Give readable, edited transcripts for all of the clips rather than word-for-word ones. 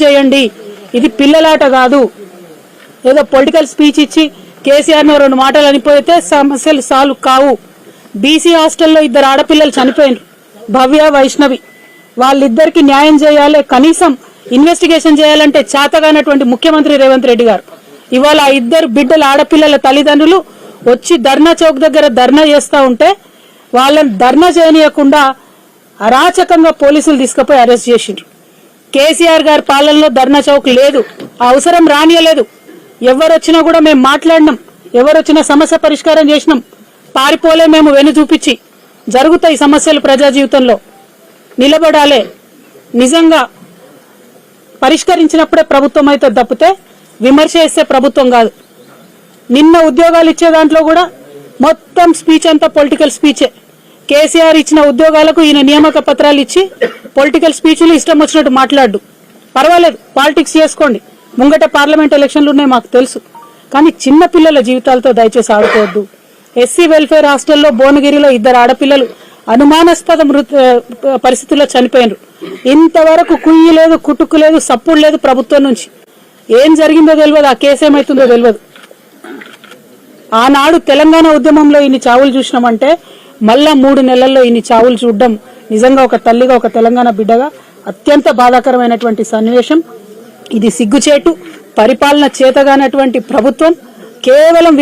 చేయండి. ఇది పిల్లలాట కాదు. ఏదో పొలిటికల్ స్పీచ్ ఇచ్చి కేసీఆర్ ను 2 మాటలు అనిపోతే సమస్యలు సాల్వ్ కావు. బీసీ హాస్టల్లో 2 ఆడపిల్లలు చనిపోయినారు, భవ్య వైష్ణవి. వాళ్ళిద్దరికి న్యాయం చేయాలి, కనీసం ఇన్వెస్టిగేషన్ చేయాలంటే చేతగానటువంటి ముఖ్యమంత్రి రేవంత్ రెడ్డి గారు ఇవాళ 2 బిడ్డల ఆడపిల్లల తల్లిదండ్రులు వచ్చి ధర్నా చౌక్ దగ్గర ధర్నా చేస్తా ఉంటే వాళ్ళని ధర్నా చేయనీయకుండా అరాచకంగా పోలీసులు తీసుకుపోయి అరెస్ట్ చేసిండ్రు. కేసీఆర్ గారి పాలనలో ధర్నా చౌక్ లేదు, ఆ అవసరం రానియలేదు. ఎవరొచ్చినా కూడా మేము మాట్లాడినాం, ఎవరొచ్చినా సమస్య పరిష్కారం చేసినాం. పారిపోలే మేము వెను చూపించి. జరుగుతాయి సమస్యలు ప్రజా జీవితంలో, నిలబడాలే. నిజంగా పరిష్కరించినప్పుడే ప్రభుత్వం అయితే తప్పితే విమర్శ చేస్తే ప్రభుత్వం కాదు. నిన్న ఉద్యోగాలు ఇచ్చే దాంట్లో కూడా మొత్తం స్పీచ్ అంతా పొలిటికల్ స్పీచే. కేసీఆర్ ఇచ్చిన ఉద్యోగాలకు ఈయన నియామక పత్రాలు ఇచ్చి పొలిటికల్ స్పీచ్లు ఇష్టం వచ్చినట్టు మాట్లాడు. పర్వాలేదు, పాలిటిక్స్ చేసుకోండి, ముంగట పార్లమెంట్ ఎలక్షన్లు ఉన్నాయి మాకు తెలుసు. కానీ చిన్న పిల్లల జీవితాలతో దయచేసి ఆడుకోవద్దు. ఎస్సీ వెల్ఫేర్ హాస్టల్లో భువనగిరిలో 2 ఆడపిల్లలు అనుమానాస్పద పరిస్థితుల్లో చనిపోయినారు. ఇంతవరకు కుయ్యి లేదు, కుటుకు లేదు, సప్పుడు లేదు ప్రభుత్వం నుంచి. ఏం జరిగిందో తెలియదు, ఆ కేసు ఏమైతుందో తెలియదు. ఆనాడు తెలంగాణ ఉద్యమంలో ఇన్ని చావులు చూసినామంటే మళ్ళా 3 నెలల్లో ఇన్ని చావులు చూడడం నిజంగా ఒక తల్లిగా, ఒక తెలంగాణ బిడ్డగా అత్యంత బాధాకరమైనటువంటి సన్నివేశం. ఇది సిగ్గుచేటు. పరిపాలన చేతగానటువంటి ప్రభుత్వం కేవలం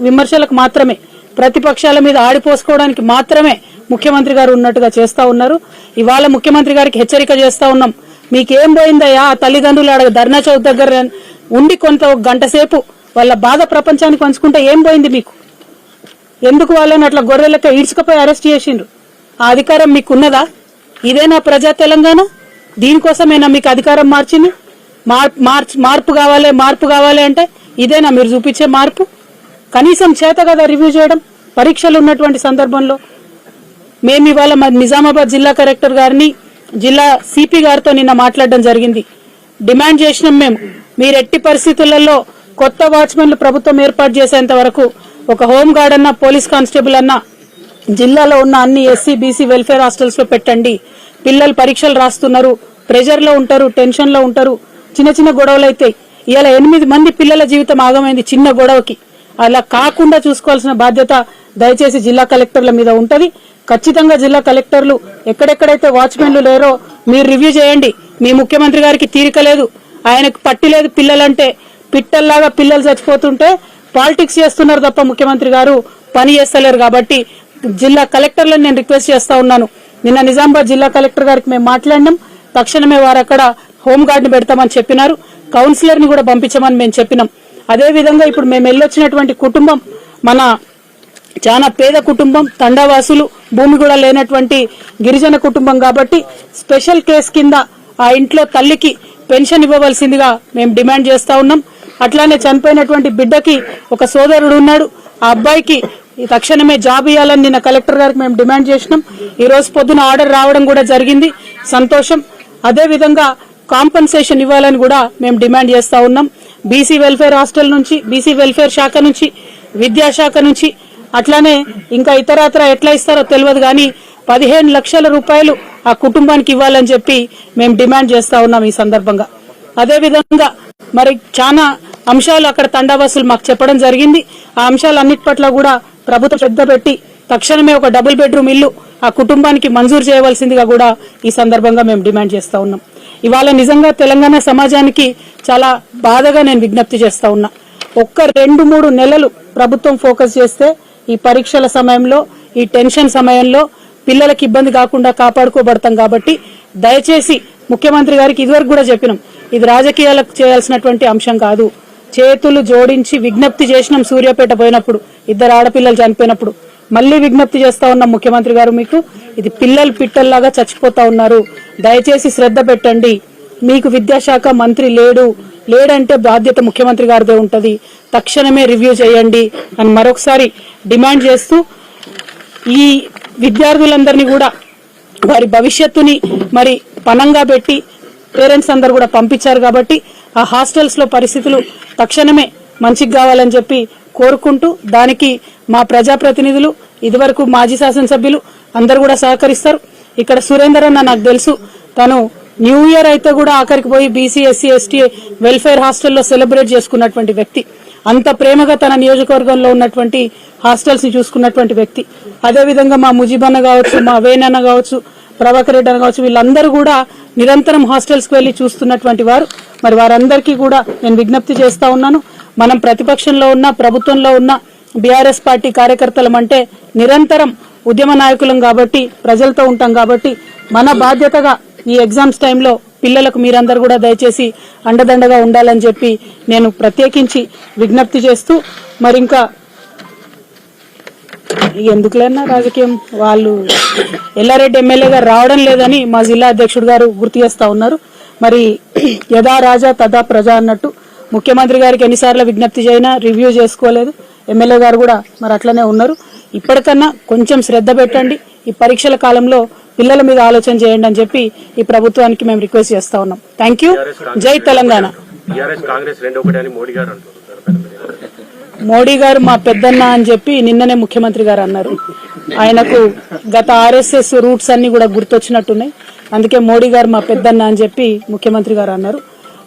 విమర్శలకు మాత్రమే, ప్రతిపక్షాల మీద ఆడిపోసుకోవడానికి మాత్రమే ముఖ్యమంత్రి గారు ఉన్నట్టుగా చేస్తా ఉన్నారు. ఇవాళ ముఖ్యమంత్రి గారికి హెచ్చరిక చేస్తా ఉన్నాం. మీకేం పోయిందయ్యా? ఆ తల్లిదండ్రులు ఆడ ధర్నా చౌక్ దగ్గర ఉండి కొంత 1 గంట సేపు వాళ్ళ బాధ ప్రపంచానికి పంచుకుంటే ఏం పోయింది మీకు? ఎందుకు వాళ్ళని అట్లా గొర్రెలక ఈడ్చుకపోయి అరెస్ట్ చేసిండ్రు? ఆ అధికారం మీకున్నదా? ఇదేనా ప్రజా తెలంగాణ? దీనికోసమేనా మీకు అధికారం మార్చింది? మార్పు కావాలి అంటే ఇదేనా మీరు చూపించే మార్పు? కనీసం చేత కదా రివ్యూ చేయడం. పరీక్షలు ఉన్నటువంటి సందర్భంలో మేము ఇవాళ నిజామాబాద్ జిల్లా కలెక్టర్ గారిని, జిల్లా సిపి గారితో నిన్న మాట్లాడడం జరిగింది. డిమాండ్ చేసినాం మేము, మీరు ఎట్టి పరిస్థితులలో కొత్త వాచ్మెన్లు ప్రభుత్వం ఏర్పాటు చేసేంత వరకు ఒక హోంగార్డ్ అన్న, పోలీస్ కానిస్టేబుల్ అన్న జిల్లాలో ఉన్న అన్ని ఎస్సీ బీసీ వెల్ఫేర్ హాస్టల్స్ లో పెట్టండి. పిల్లలు పరీక్షలు రాస్తున్నారు, ప్రెజర్ లో ఉంటారు, టెన్షన్ లో ఉంటారు, చిన్న చిన్న గొడవలు అయితే ఇలా 8 మంది పిల్లల జీవితం ఆగమైంది చిన్న గొడవకి. అలా కాకుండా చూసుకోవాల్సిన బాధ్యత దయచేసి జిల్లా కలెక్టర్ల మీద ఉంటది. ఖచ్చితంగా జిల్లా కలెక్టర్లు ఎక్కడెక్కడైతే వాచ్మెన్లు లేరో మీరు రివ్యూ చేయండి. మీ ముఖ్యమంత్రి గారికి తీరిక లేదు, ఆయనకు పట్టి లేదు. పిల్లలంటే పిట్టల్లాగా పిల్లలు చచ్చిపోతుంటే పాలిటిక్స్ చేస్తున్నారు తప్ప ముఖ్యమంత్రి గారు పని చేస్తలేరు. కాబట్టి జిల్లా కలెక్టర్లను నేను రిక్వెస్ట్ చేస్తా ఉన్నాను. నిన్న నిజామాబాద్ జిల్లా కలెక్టర్ గారికి మేము మాట్లాడినాం. తక్షణమే వారు అక్కడ హోంగార్డ్ ని పెడతామని చెప్పినారు, కౌన్సిలర్ ని కూడా పంపించమని మేము చెప్పినాం. అదే విధంగా ఇప్పుడు మేము వెళ్ళొచ్చినటువంటి కుటుంబం మన చాలా పేద కుటుంబం, తండావాసులు, భూమి కూడా లేనటువంటి గిరిజన కుటుంబం. కాబట్టి స్పెషల్ కేసు కింద ఆ ఇంట్లో తల్లికి పెన్షన్ ఇవ్వవలసిందిగా మేము డిమాండ్ చేస్తా ఉన్నాం. అట్లానే చనిపోయినటువంటి బిడ్డకి ఒక సోదరుడు ఉన్నాడు, ఆ అబ్బాయికి తక్షణమే జాబ్ ఇవ్వాలని నిన్న కలెక్టర్ గారికి మేము డిమాండ్ చేసినాం. ఈ రోజు పొద్దున ఆర్డర్ రావడం కూడా జరిగింది, సంతోషం. అదే విధంగా కాంపన్సేషన్ ఇవ్వాలని కూడా మేము డిమాండ్ చేస్తా ఉన్నాం. బీసీ వెల్ఫేర్ హాస్టల్ నుంచి, బీసీ వెల్ఫేర్ శాఖ నుంచి, విద్యాశాఖ నుంచి, అట్లానే ఇంకా ఇతరత్ర ఎట్లా ఇస్తారో తెలియదు కానీ 15 లక్షల రూపాయలు ఆ కుటుంబానికి ఇవ్వాలని చెప్పి మేము డిమాండ్ చేస్తా ఉన్నాం ఈ సందర్భంగా. అదే విధంగా మరి చాలా అంశాలు అక్కడ తండావాసులు మాకు చెప్పడం జరిగింది. ఆ అంశాలన్నిటి పట్ల కూడా ప్రభుత్వం శ్రద్ధ పెట్టి తక్షణమే ఒక డబుల్ బెడ్రూమ్ ఇల్లు ఆ కుటుంబానికి మంజూరు చేయవలసిందిగా కూడా ఈ సందర్భంగా మేము డిమాండ్ చేస్తా ఉన్నాం. ఇవాళ నిజంగా తెలంగాణ సమాజానికి చాలా బాధగా నేను విజ్ఞప్తి చేస్తా ఉన్నా. ఒక్క 2-3 నెలలు ప్రభుత్వం ఫోకస్ చేస్తే ఈ పరీక్షల సమయంలో, ఈ టెన్షన్ సమయంలో పిల్లలకి ఇబ్బంది కాకుండా కాపాడుకోబడతాం. కాబట్టి దయచేసి ముఖ్యమంత్రి గారికి ఇదివరకు కూడా చెప్పినాం, ఇది రాజకీయాలకు చేయాల్సినటువంటి అంశం కాదు. చేతులు జోడించి విజ్ఞప్తి చేసినాం సూర్యాపేట పోయినప్పుడు, 2 ఆడపిల్లలు చనిపోయినప్పుడు. మళ్లీ విజ్ఞప్తి చేస్తా ఉన్నాం ముఖ్యమంత్రి గారు, మీకు ఇది పిల్లలు పిట్టల్లాగా చచ్చిపోతా ఉన్నారు, దయచేసి శ్రద్ధ పెట్టండి. మీకు విద్యాశాఖ మంత్రి లేడంటే బాధ్యత ముఖ్యమంత్రి గారిదే ఉంటది, తక్షణమే రివ్యూ చేయండి అని మరొకసారి డిమాండ్ చేస్తూ, ఈ విద్యార్థులందరినీ కూడా వారి భవిష్యత్తుని మరి పనంగా పెట్టి పేరెంట్స్ అందరు కూడా పంపించారు. కాబట్టి ఆ హాస్టల్స్ లో పరిస్థితులు తక్షణమే మంచిగా కావాలని చెప్పి కోరుకుంటూ, దానికి మా ప్రజాప్రతినిధులు, ఇదివరకు మాజీ శాసనసభ్యులు అందరు కూడా సహకరిస్తారు. ఇక్కడ సురేందర్ అన్న నాకు తెలుసు, తను న్యూ ఇయర్ అయితే కూడా ఆఖరికి పోయి బీసీ ఎస్సీ ఎస్టీ వెల్ఫేర్ హాస్టల్లో సెలబ్రేట్ చేసుకున్నటువంటి వ్యక్తి, అంత ప్రేమగా తన నియోజకవర్గంలో ఉన్నటువంటి హాస్టల్స్ ని చూసుకున్నటువంటి వ్యక్తి. అదేవిధంగా మా ముజీబన్న కావచ్చు, మా వేణన్న కావచ్చు, ప్రభాకర్ రెడ్డి అన్న కావచ్చు, వీళ్ళందరూ కూడా నిరంతరం హాస్టల్స్ కు వెళ్లి చూస్తున్నటువంటి వారు. మరి వారందరికీ కూడా నేను విజ్ఞప్తి చేస్తా ఉన్నాను, మనం ప్రతిపక్షంలో ఉన్న ప్రభుత్వంలో ఉన్న బీఆర్ఎస్ పార్టీ కార్యకర్తలం అంటే నిరంతరం ఉద్యమ నాయకులం కాబట్టి, ప్రజలతో ఉంటాం కాబట్టి మన బాధ్యతగా ఈ ఎగ్జామ్స్ టైంలో పిల్లలకు మీరందరూ కూడా దయచేసి అండదండగా ఉండాలని చెప్పి నేను ప్రత్యేకించి విజ్ఞప్తి చేస్తూ, మరి ఇంకా ఎందుకులేనా రాజకీయం, వాళ్ళు ఎల్లారెడ్డి ఎమ్మెల్యే గారు రావడం లేదని మా జిల్లా అధ్యక్షుడు గారు గుర్తు చేస్తా ఉన్నారు. మరి యథా రాజా తదా ప్రజ అన్నట్టు ముఖ్యమంత్రి గారికి ఎన్నిసార్లు విజ్ఞప్తి చేసినా రివ్యూ చేసుకోలేదు. ఎమ్మెల్యే గారు కూడా మరి అట్లనే ఉన్నారు. ఇప్పటికన్నా కొంచెం శ్రద్ధ పెట్టండి, ఈ పరీక్షల కాలంలో పిల్లల మీద ఆలోచన చేయండి అని చెప్పి ఈ ప్రభుత్వానికి మేము రిక్వెస్ట్ చేస్తా ఉన్నాం. Thank you. జై తెలంగాణ. మోడీ గారు మా పెద్దన్న అని చెప్పి నిన్ననే ముఖ్యమంత్రి గారు అన్నారు. ఆయనకు గత ఆర్ఎస్ఎస్ రూట్స్ అన్ని కూడా గుర్తొచ్చినట్టున్నాయి. అందుకే మోడీ గారు మా పెద్దన్న అని చెప్పి ముఖ్యమంత్రి గారు అన్నారు.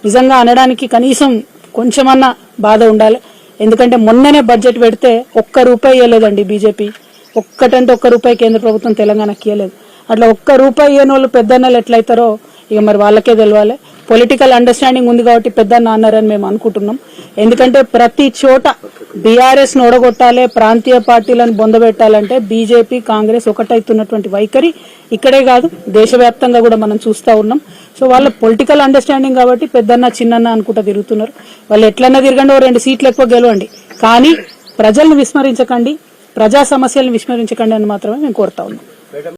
నిజంగా అనడానికి కనీసం కొంచెమన్నా బాధ ఉండాలి. ఎందుకంటే మొన్ననే బడ్జెట్ పెడితే ఒక్క రూపాయి ఇవ్వలేదండి బీజేపీ. ఒక్కటంటే ఒక్క రూపాయి కేంద్ర ప్రభుత్వం తెలంగాణకి ఇవ్వలేదు. అట్లా ఒక్క రూపాయి ఇవ్వని వాళ్ళు పెద్దన్నలు ఎట్లయితారో ఇక మరి వాళ్ళకే తెలవాలి. పొలిటికల్ అండర్స్టాండింగ్ ఉంది కాబట్టి పెద్దన్న అన్నారని మేము అనుకుంటున్నాం. ఎందుకంటే ప్రతి చోట బీఆర్ఎస్ ను ఓడగొట్టాలి, ప్రాంతీయ పార్టీలను బొందబెట్టాలంటే బీజేపీ కాంగ్రెస్ ఒకటైతున్నటువంటి వైఖరి ఇక్కడే కాదు దేశవ్యాప్తంగా కూడా మనం చూస్తా ఉన్నాం. సో వాళ్ళ పొలిటికల్ అండర్స్టాండింగ్ కాబట్టి పెద్దన్న చిన్నన్న అనుకుంటా తిరుగుతున్నారు. వాళ్ళు ఎట్లన్నా తిరగండి, 2 సీట్లు ఎక్కువ గెలవండి, కానీ ప్రజలను విస్మరించకండి, ప్రజా సమస్యలను విస్మరించకండి అని మాత్రమే మేము కోరుతా ఉన్నాం.